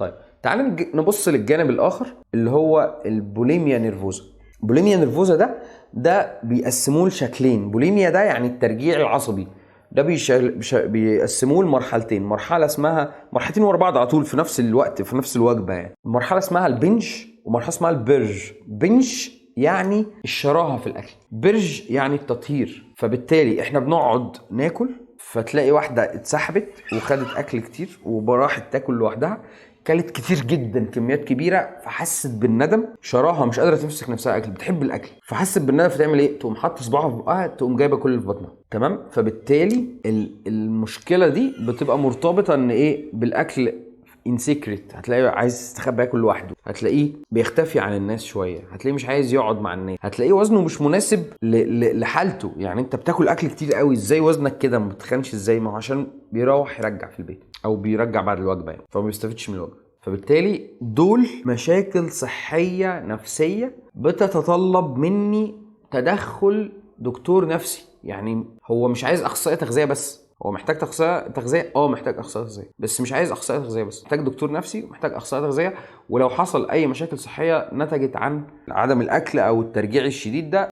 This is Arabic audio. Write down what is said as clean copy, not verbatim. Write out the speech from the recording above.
طيب تعال نبص للجانب الاخر اللي هو البوليميا نيرفوزا. بوليميا نيرفوزا ده بيقسموه لشكلين. بوليميا ده يعني الترجيع العصبي، ده بيقسموه لمرحلتين. مرحله اسمها مرحلتين ورا بعض على طول في نفس الوقت في نفس الوجبه يعني. مرحله اسمها البنج ومرحله اسمها البرج. بنج يعني الشراهه في الاكل، برج يعني التطهير. فبالتالي احنا بنقعد ناكل، فتلاقي واحده اتسحبت وخدت اكل كتير وراحت تاكل لوحدها، كلت كتير جدا كميات كبيره، فحست بالندم، شراهه، مش قادره تمسك نفسها، اكل بتحب الاكل فحست بالندم، فتعمل ايه؟ تقوم حاطه صباعها في بقها، تقوم جايبه كل اللي في بطنها. تمام. فبالتالي المشكله دي بتبقى مرتبطه ان ايه؟ بالاكل ان سيكريت. هتلاقيه عايز يستخبى ياكل لوحده، هتلاقيه بيختفي عن الناس شويه، هتلاقيه مش عايز يقعد مع الناس، هتلاقيه وزنه مش مناسب لحالته. يعني انت بتاكل اكل كتير قوي، ازاي وزنك كده ما بتخنش؟ ازاي؟ ما هو عشان بيروح يرجع في البيت او بيرجع بعد الوجبه يعني، فما بيستفدش من الوجبه. فبالتالي دول مشاكل صحيه نفسيه بتتطلب مني تدخل دكتور نفسي. يعني هو مش عايز اخصائي تغذيه بس، هو محتاج تغذيه، محتاج اخصائي تغذيه، بس مش عايز اخصائي تغذيه بس، محتاج دكتور نفسي ومحتاج اخصائي تغذيه. ولو حصل اي مشاكل صحيه نتجت عن عدم الاكل او الترجيع الشديد ده،